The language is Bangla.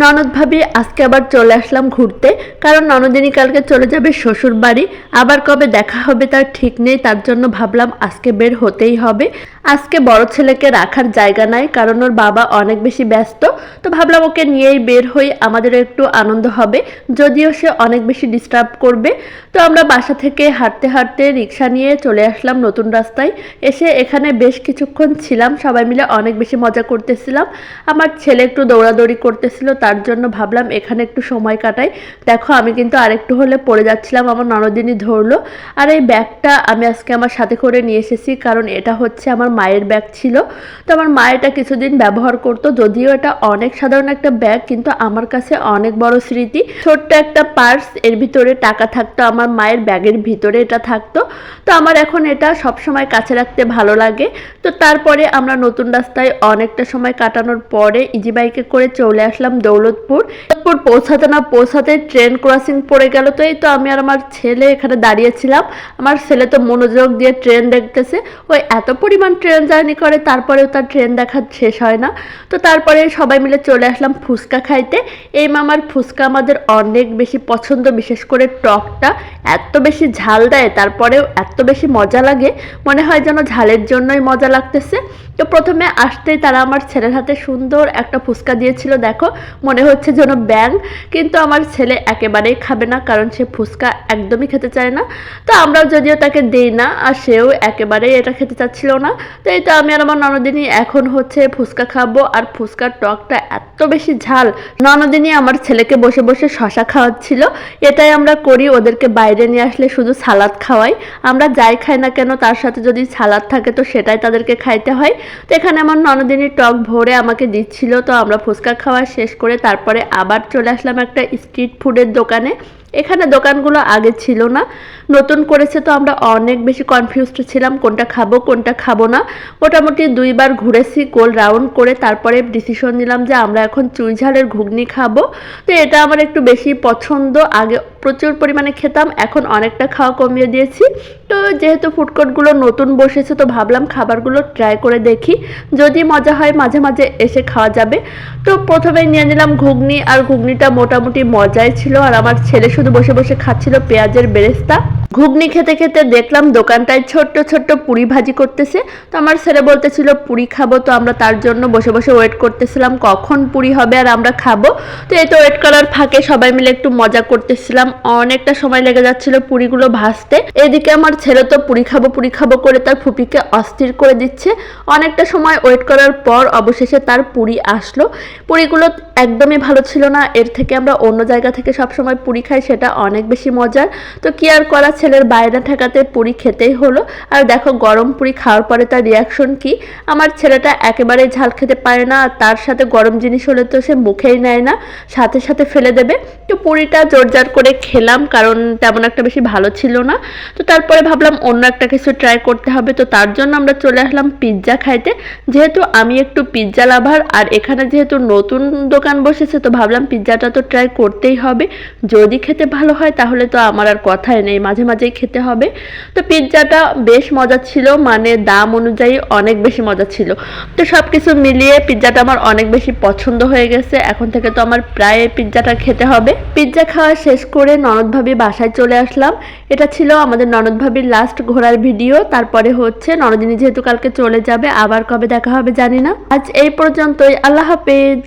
ননদ ভাবি আজকে আবার চলে আসলাম ঘুরতে, কারণ ননদিনী কালকে চলে যাবে শ্বশুর বাড়ি। আবার কবে দেখা হবে তার ঠিক নেই, তার জন্য ভাবলাম আজকে বের হতেই হবে। আজকে বড় ছেলেকে রাখার জায়গা নাই, কারণ ওর বাবা অনেক বেশি ব্যস্ত। তো ভাবলাম ওকে নিয়েই বের হই, আমাদেরও একটু আনন্দ হবে, যদিও সে অনেক বেশি ডিস্টার্ব করবে। তো আমরা বাসা থেকে হাঁটতে হাঁটতে রিক্সা নিয়ে চলে আসলাম নতুন রাস্তায়। এসে এখানে বেশ কিছুক্ষণ ছিলাম, সবাই মিলে অনেক বেশি মজা করতেছিলাম। আমার ছেলে একটু দৌড়াদৌড়ি করতেছিল, তার জন্য ভাবলাম এখানে একটু সময় কাটাই। দেখো আমি কিন্তু আরেকটু হলে পড়ে যাচ্ছিলাম, আমার ননদিনী ধরলো। আর এই ব্যাগটা আমি আজকে আমার সাথে করে নিয়ে এসেছি, কারণ এটা হচ্ছে আমার মায়ের ব্যাগ ছিল। তো আমার মা এটা কিছুদিন ব্যবহার করতো, যদিও এটা অনেক সাধারণ একটা ব্যাগ, কিন্তু আমার কাছে অনেক বড় স্মৃতি। ছোট্ট একটা পার্স, এর ভিতরে টাকা থাকতো, আমার মায়ের ব্যাগের ভিতরে এটা থাকতো। তো আমার এখন এটা সবসময় কাছে রাখতে ভালো লাগে। তো তারপরে আমরা নতুন রাস্তায় অনেকটা সময় কাটানোর পরে ইজি বাইকে করে চলে আসলাম দৌলতপুর। পৌঁছাতে না পৌঁছাতে ট্রেন ক্রসিং পড়ে গেল। তো এই তো আমি আর আমার ছেলে এখানে দাঁড়িয়েছিলাম। আমার ছেলে তো মনোযোগ দিয়ে ট্রেন দেখতেছে। ওই এত পরিমাণ ট্রেন জার্নি করে, তারপরেও তার ট্রেন দেখা শেষ হয় না। তো তারপরে সবাই মিলে চলে আসলাম ফুচকা খাইতে। এই মামার ফুচকা আমাদের অনেক বেশি পছন্দ, বিশেষ করে টকটা এত বেশি ঝাল দেয়, তারপরেও এত বেশি মজা লাগে, মনে হয় যেন ঝালের জন্যই মজা লাগতেছে। তো প্রথমে আসতেই তারা আমার ছেলের হাতে সুন্দর একটা ফুচকা দিয়েছিল, দেখো মনে হচ্ছে যেন ব্যাং। কিন্তু আমার ছেলে একেবারেই খাবে না, কারণ সে ফুচকা একদমই খেতে চায় না। তো আমরাও যদিও তাকে দেই না, আর সেও একেবারেই এটা খেতে চাচ্ছিল না। তো এই তো আমি আর আমার ননদিনী এখন হচ্ছে ফুচকা খাবো, আর ফুচকার টকটা এত বেশি ঝাল। ননদিনী আমার ছেলেকে বসে বসে শশা খাওয়াচ্ছিল। এটাই আমরা করি, ওদেরকে বাইরে নিয়ে আসলে শুধু সালাদ খাওয়াই। আমরা যাই খাই না কেন তার সাথে যদি সালাদ থাকে তো সেটাই তাদেরকে খাইতে হয়। তো এখানে আমার ননদিনী টক ভরে আমাকে দিচ্ছিল। তো আমরা ফুচকা খাওয়া শেষ করে তারপরে আবার চলে আসলাম একটা স্ট্রিট ফুডের দোকানে। এখানে দোকানগুলো আগে ছিল না, নতুন করেছে। তো আমরা অনেক বেশি কনফিউজড ছিলাম কোনটা খাবো কোনটা খাবো না। মোটামুটি 2বার ঘুরেছি গোল রাউন্ড করে, তারপরে ডিসিশন নিলাম যে আমরা এখন চুই ঝালের ঘুগনি খাবো। তো এটা আমার একটু বেশি পছন্দ, আগে প্রচুর পরিমাণে খেতাম, এখন অনেকটা খাওয়া কমিয়ে দিয়েছি। তো যেহেতু ফুডকোর্টগুলো নতুন বসেছে, তো ভাবলাম খাবারগুলো ট্রাই করে দেখি, যদি মজা হয় মাঝে মাঝে এসে খাওয়া যাবে। তো প্রথমে নিয়ে নিলাম ঘুগনি, আর ঘুগনিটা মোটামুটি মজাই ছিল, আর আমার ছেলে শুধু বসে বসে খাচ্ছিল পেঁয়াজের বেরেস্তা। ঘুগনি খেতে খেতে দেখলাম দোকানটায় ছোট্ট ছোট্ট পুরি ভাজি করতেছে। তো আমার ছেলে বলতেছিল পুরি খাবো, তো আমরা তার জন্য বসে বসে ওয়েট করতেছিলাম কখন পুরি হবে আর আমরা খাবো। তো এই তো ওয়েট করার ফাঁকে সবাই মিলে একটু মজা করতেছিলাম, অনেকটা সময় লেগে যাচ্ছিল পুরিগুলো ভাজতে। এদিকে আমার ছেলে তো পুরি খাবো করে তার ফুপিকে অস্থির করে দিচ্ছে। অনেকটা সময় ওয়েট করার পর অবশেষে তার পুরি আসলো। পুরিগুলো একদমই ভালো ছিল না, এর থেকে আমরা অন্য জায়গা থেকে সবসময় পুরি খাই, সেটা অনেক বেশি মজার। তো কি আর করা, ছেলের বায়না ঠেকাতে পুরি খেতেই হলো। আর দেখো গরম পুরি খাওয়ার পরে তার রিয়াকশন কি। আমার ছেলেটা একেবারেই ঝাল খেতে পারে না, আর তার সাথে গরম জিনিস হলে তো সে মুখেই নেয় না, সাথে সাথে ফেলে দেবে। তো পুরিটা জোরজার করে খেলাম, কারণ তেমন একটা বেশি ভালো ছিল না। তো তারপরে ভাবলাম অন্য একটা কিছু ট্রাই করতে হবে, তো তার জন্য আমরা চলে আসলাম পিৎজা খাইতে। যেহেতু আমি একটু পিৎজা লাভার, আর এখানে যেহেতু নতুন দোকান বসেছে, তো ভাবলাম পিৎজাটা তো ট্রাই করতেই হবে, যদি খেতে ভালো হয় তাহলে তো আমার আর কথাই নেই, মাঝে মাঝেই খেতে হবে। তো পিৎজাটা বেশ মজা ছিল, মানে দাম অনুযায়ী অনেক বেশি মজা ছিল। তো সব কিছু মিলিয়ে পিৎজাটা আমার অনেক বেশি পছন্দ হয়ে গেছে, এখন থেকে তো আমার প্রায় পিৎজাটা খেতে হবে। পিৎজা খাওয়া শেষ করে ননদ ভাবি বাসায় চলে আসলাম। এটা ছিল আমাদের ননদ ভাবির লাস্ট ঘোরার ভিডিও। তারপরে হচ্ছে ননদিনী যেহেতু কালকে চলে যাবে, আবার কবে দেখা হবে জানি না। আজ এই পর্যন্তই, আল্লাহ হাফেজ।